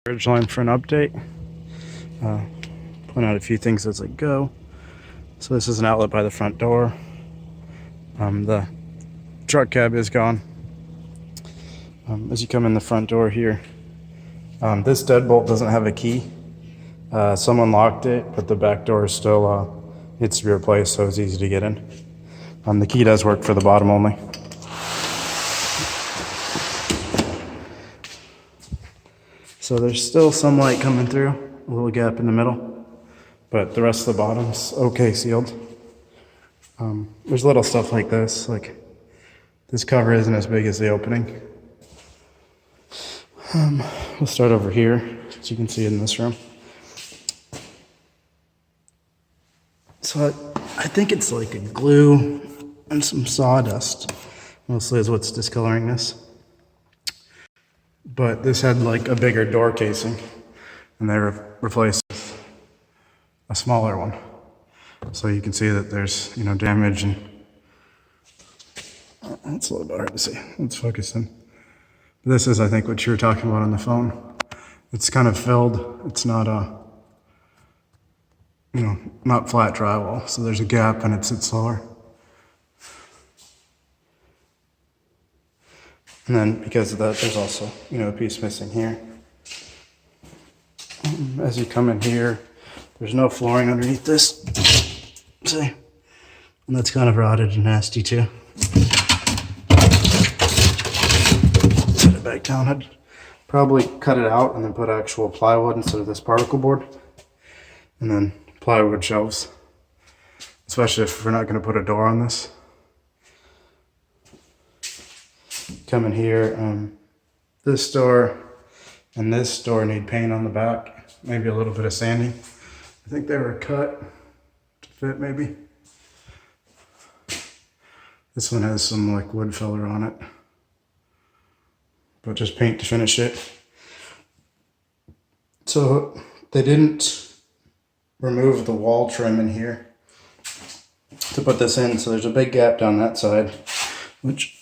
Ridgeline for an update. Point out a few things as I go. So this is an outlet by the front door. The truck cab is gone. As you come in the front door here, this deadbolt doesn't have a key. Someone locked it, but the back door still needs to be replaced, so it's easy to get in. The key does work for the bottom only. So there's still some light coming through, a little gap in the middle, but the rest of the bottom's okay sealed. There's little stuff like this cover isn't as big as the opening. We'll start over here, as you can see in this room. So I think it's like a glue and some sawdust, mostly is what's discoloring this. But this had like a bigger door casing, and they replaced with a smaller one. So you can see that there's, damage, and it's a little bit hard to see. Let's focus in. This is, I think, what you were talking about on the phone. It's kind of filled. It's not not flat drywall. So there's a gap, and it sits lower. And then because of that, there's also, a piece missing here. As you come in here, there's no flooring underneath this. See? And that's kind of rotted and nasty too. Set it back down. I'd probably cut it out and then put actual plywood instead of this particle board. And then plywood shelves. Especially if we're not going to put a door on this. Come in here, this door and this door need paint on the back, maybe a little bit of sanding. I think they were cut to fit maybe. This one has some wood filler on it, but just paint to finish it. So they didn't remove the wall trim in here to put this in, so there's a big gap down that side, which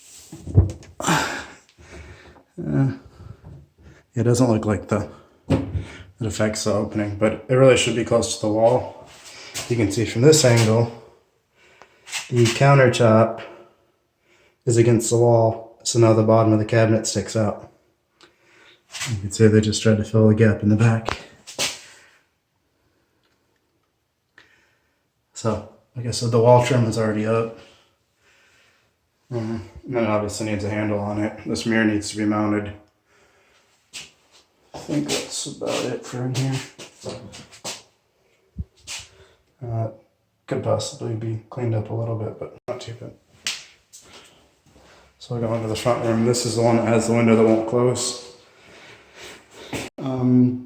it doesn't look like it affects the opening, but it really should be close to the wall. You can see from this angle, the countertop is against the wall, so now the bottom of the cabinet sticks out. You can see they just tried to fill the gap in the back. So, like I said, the wall trim is already up. And then it obviously needs a handle on it. This mirror needs to be mounted. I think that's about it for in here. Could possibly be cleaned up a little bit, but not too bad. So I go into the front room. This is the one that has the window that won't close.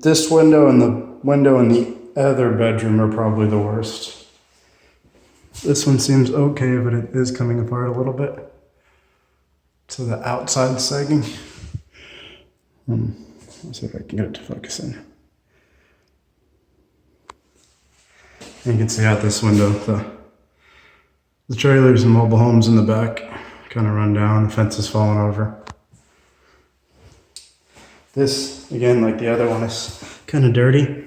This window and the window in the other bedroom are probably the worst. This one seems okay, but it is coming apart a little bit. So the outside sagging. Let's see if I can get it to focus in. And you can see out this window, the trailers and mobile homes in the back kind of run down, the fence is falling over. This, again, like the other one, is kind of dirty.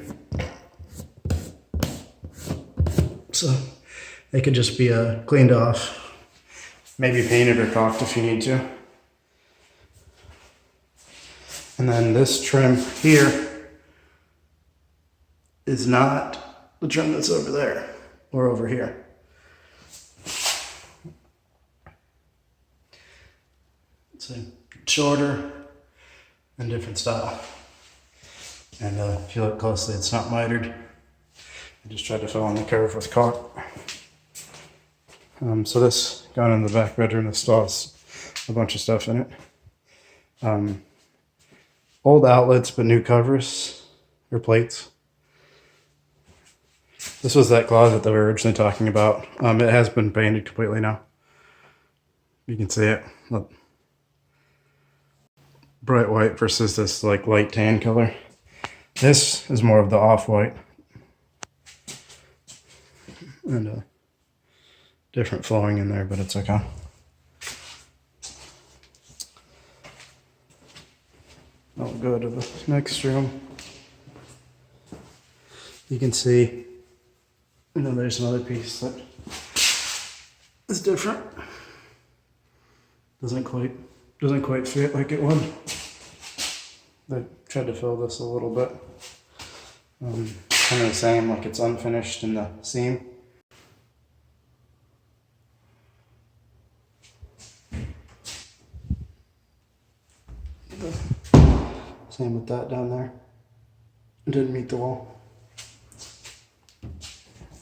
So it could just be cleaned off. Maybe painted or caulked if you need to. And then this trim here is not the trim that's over there or over here. It's a shorter and different style. And if you look closely, it's not mitered. I just tried to fill in the curve with caulk. So this, going in the back bedroom, this still has a bunch of stuff in it. Old outlets, but new covers or plates. This was that closet that we were originally talking about. It has been painted completely now. You can see it. Look. Bright white versus this light tan color. This is more of the off-white. And different flowing in there, but it's okay. I'll go to the next room. You can see, there's another piece that is different. Doesn't quite fit like it would. They tried to fill this a little bit. Kind of the same, like it's unfinished in the seam. Same with that down there. It didn't meet the wall.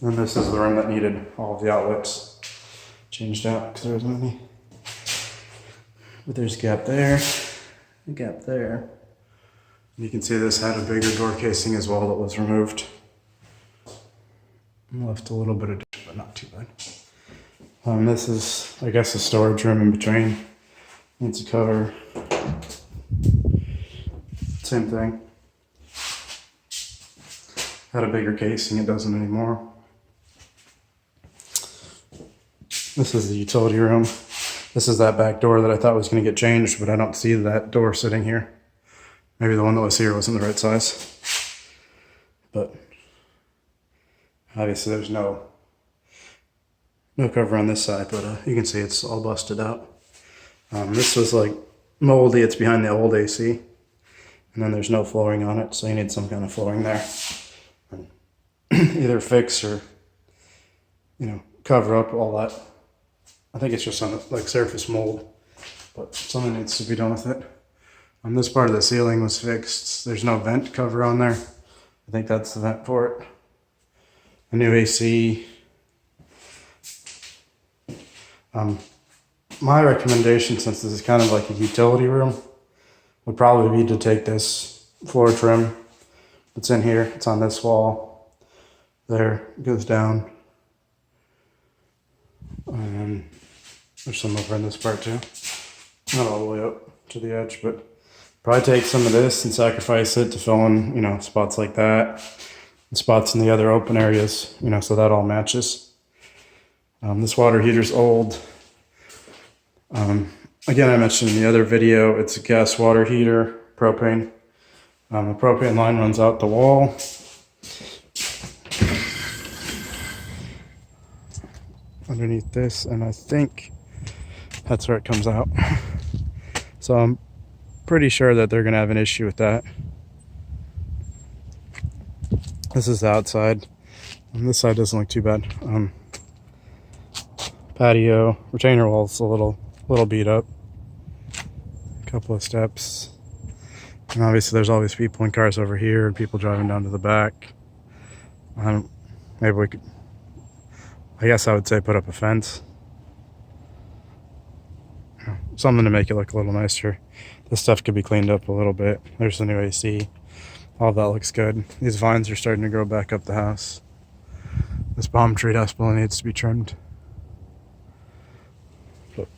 And this is the room that needed all of the outlets changed out because there wasn't any. But there's a gap there, a gap there. You can see this had a bigger door casing as well that was removed. Left a little bit of dirt, but not too bad. This is, I guess, a storage room in between. Needs a cover. Same thing. Had a bigger casing, it doesn't anymore. This is the utility room. This is that back door that I thought was going to get changed, but I don't see that door sitting here. Maybe the one that was here wasn't the right size. But obviously there's no cover on this side, but you can see it's all busted out. This was like moldy, it's behind the old AC. And then there's no flooring on it, so you need some kind of flooring there. And either fix or, cover up all that. I think it's just some like surface mold, but something needs to be done with it. This part of the ceiling was fixed. There's no vent cover on there. I think that's the vent for it. A new AC. My recommendation, since this is kind of like a utility room, would probably be to take this floor trim that's in here. It's on this wall. There, it goes down. And there's some over in this part too. Not all the way up to the edge, but probably take some of this and sacrifice it to fill in, spots like that. And spots in the other open areas, so that all matches. This water heater's old. Again, I mentioned in the other video, it's a gas water heater, propane. The propane line runs out the wall. Underneath this, and I think that's where it comes out. So I'm pretty sure that they're going to have an issue with that. This is the outside. And this side doesn't look too bad. Patio, retainer wall's a little beat up. A couple of steps. And obviously there's always people and cars over here and people driving down to the back. Maybe we could, I guess I would say put up a fence. Something to make it look a little nicer. This stuff could be cleaned up a little bit. There's the new AC. All that looks good. These vines are starting to grow back up the house. This palm tree desperately needs to be trimmed. But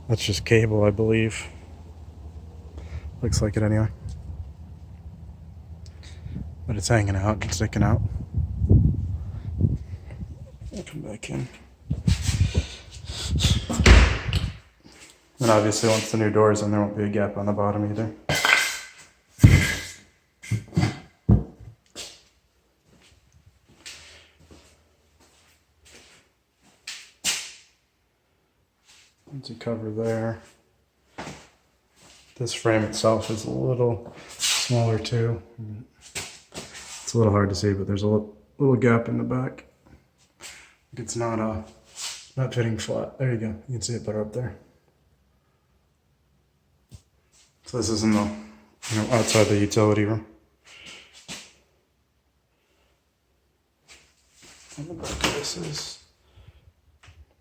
that's just cable, I believe. Looks like it anyway. But it's hanging out and sticking out. I'll come back in. And obviously once the new door is in, there won't be a gap on the bottom either. There's a cover there. This frame itself is a little smaller too. It's a little hard to see, but there's a little gap in the back. It's not fitting flat. There you go. You can see it better up there. So this is in the, outside the utility room. And the back of this is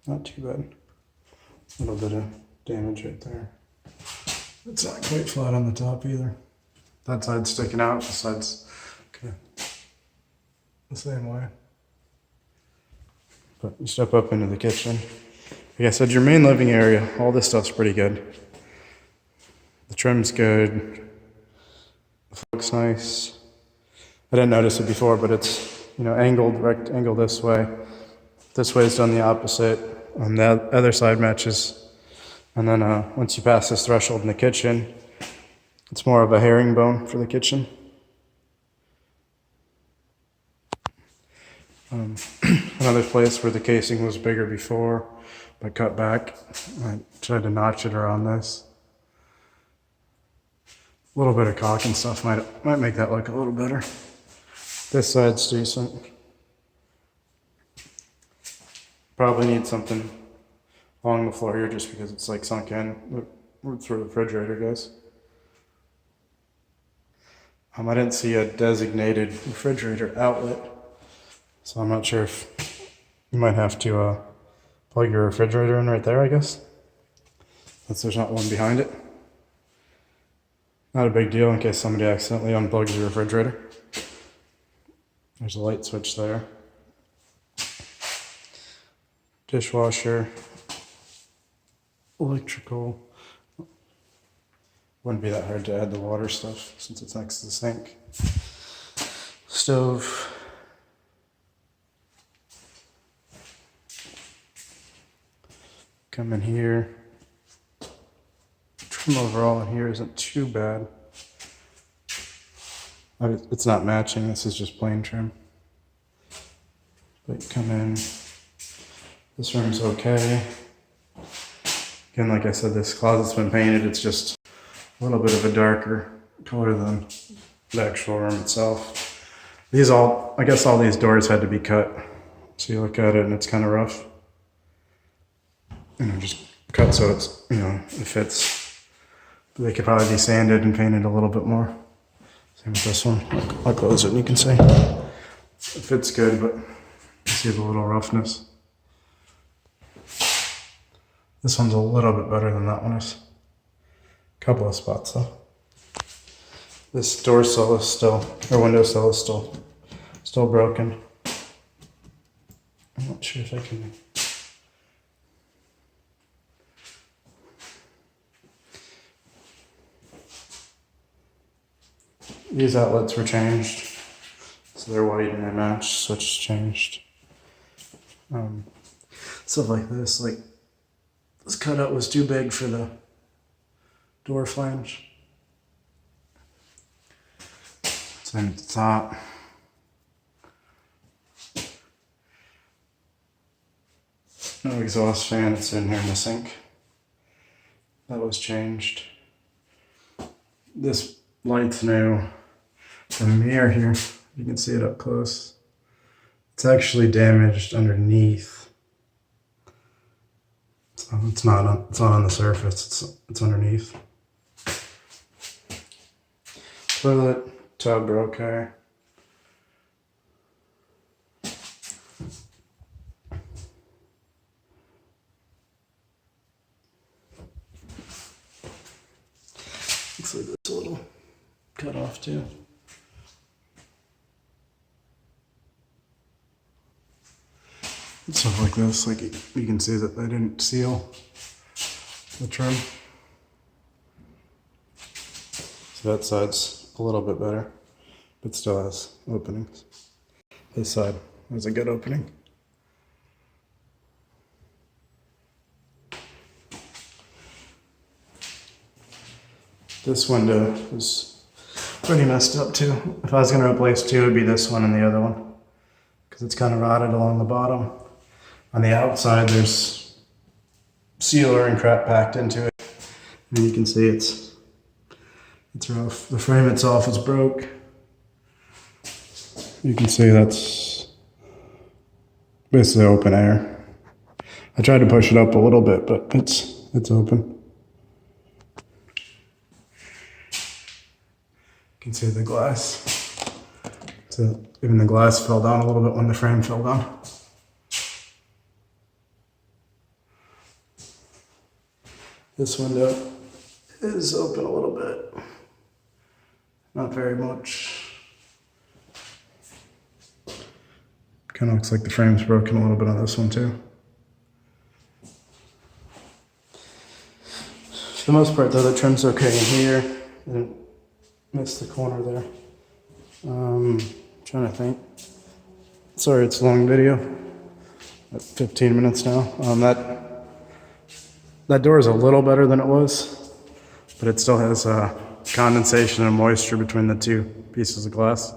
not too bad. A little bit of damage right there. It's not quite flat on the top either. That side's sticking out, the side's okay. The same way. But you step up into the kitchen. Like I said, your main living area, all this stuff's pretty good. The trim's good. The looks nice. I didn't notice it before, but it's, angled, rectangle this way. This way is done the opposite. On the other side matches. And then once you pass this threshold in the kitchen, it's more of a herringbone for the kitchen. Another place where the casing was bigger before, but cut back. I tried to notch it around this. A little bit of caulk and stuff might make that look a little better. This side's decent. Probably need something along the floor here just because it's like sunk in. That's where the refrigerator goes. I didn't see a designated refrigerator outlet, so I'm not sure if you might have to plug your refrigerator in right there, I guess, since there's not one behind it. Not a big deal in case somebody accidentally unplugs your refrigerator. There's a light switch there. Dishwasher. Electrical. Wouldn't be that hard to add the water stuff since it's next to the sink. Stove. Come in here. Trim overall in here isn't too bad. It's not matching, this is just plain trim. But you come in. This room's okay. Again, like I said, this closet's been painted. It's just a little bit of a darker color than the actual room itself. I guess all these doors had to be cut. So you look at it and it's kind of rough. Just cut so it's, it fits. But they could probably be sanded and painted a little bit more. Same with this one. I'll close it and you can see. It fits good, but you see the little roughness. This one's a little bit better than that one is. A couple of spots though. This door sill is still, or window sill is still broken. I'm not sure if I can. These outlets were changed, so they're white and they match, so it's changed. Stuff like this, like this cutout was too big for the door flange. Same at the top. No exhaust fan, it's in here in the sink. That was changed. This light's new. The mirror here, you can see it up close. It's actually damaged underneath. So it's not on the surface, it's underneath. Toilet, tub are okay. Looks like this a little cut off too. Stuff like this, like you can see that they didn't seal the trim. So that side's a little bit better, but still has openings. This side has a good opening. This window is pretty messed up too. If I was going to replace two, it would be this one and the other one, because it's kind of rotted along the bottom. On the outside, there's sealer and crap packed into it. And you can see it's rough. The frame itself is broke. You can see that's basically open air. I tried to push it up a little bit, but it's open. You can see the glass. So even the glass fell down a little bit when the frame fell down. This window is open a little bit. Not very much. Kind of looks like the frame's broken a little bit on this one too. For the most part though, the trim's okay in here. I didn't miss the corner there. Trying to think. Sorry, it's a long video. At 15 minutes now. That door is a little better than it was, but it still has condensation and moisture between the two pieces of glass.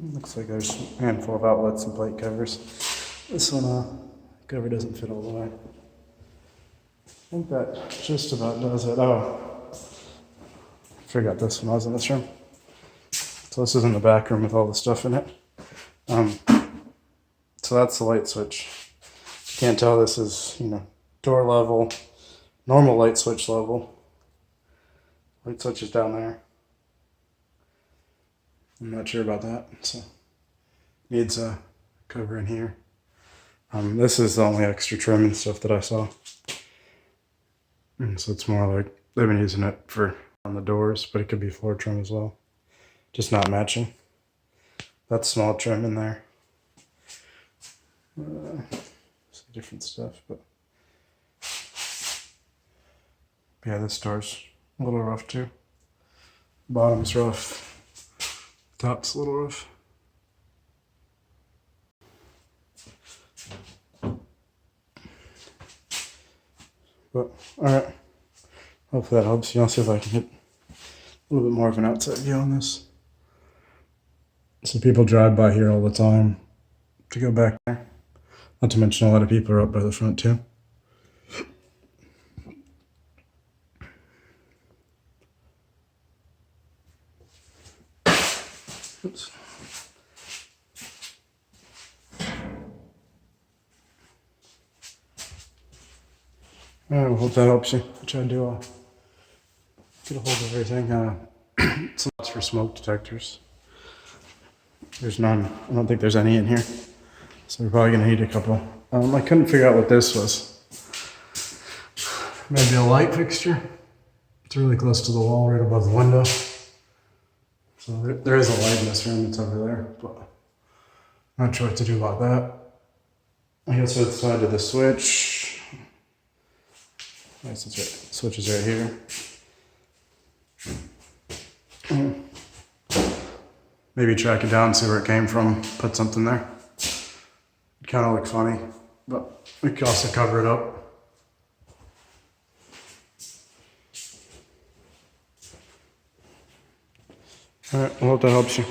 Looks like there's a handful of outlets and plate covers. This one, cover doesn't fit all the way. I think that just about does it. Oh, forgot this when I was in this room. So this is in the back room with all the stuff in it. So that's the light switch. You can't tell this is, door level, normal light switch level. Light switch is down there. I'm not sure about that, so needs a cover in here. This is the only extra trim and stuff that I saw. And so it's more like they've been using it for on the doors, but it could be floor trim as well. Just not matching. That's small trim in there. Some different stuff, but yeah, this door's a little rough too. Bottom's rough. Top's a little rough. But, alright. Hopefully that helps you. I'll see if I can get a little bit more of an outside view on this. So people drive by here all the time to go back there. Not to mention a lot of people are up by the front too. Oops. Alright, well, hope that helps you. I'll try to do get a hold of everything. It's lots for smoke detectors. There's none. I don't think there's any in here. So we're probably going to need a couple. I couldn't figure out what this was. Maybe a light fixture. It's really close to the wall, right above the window. So there is a light in this room. It's over there, but I'm not sure what to do about that. I guess it's side of the switch. I guess it's right. The switch is right here. Maybe track it down, see where it came from, put something there. It kind of look funny, but we could also cover it up. Alright, I hope that helps you.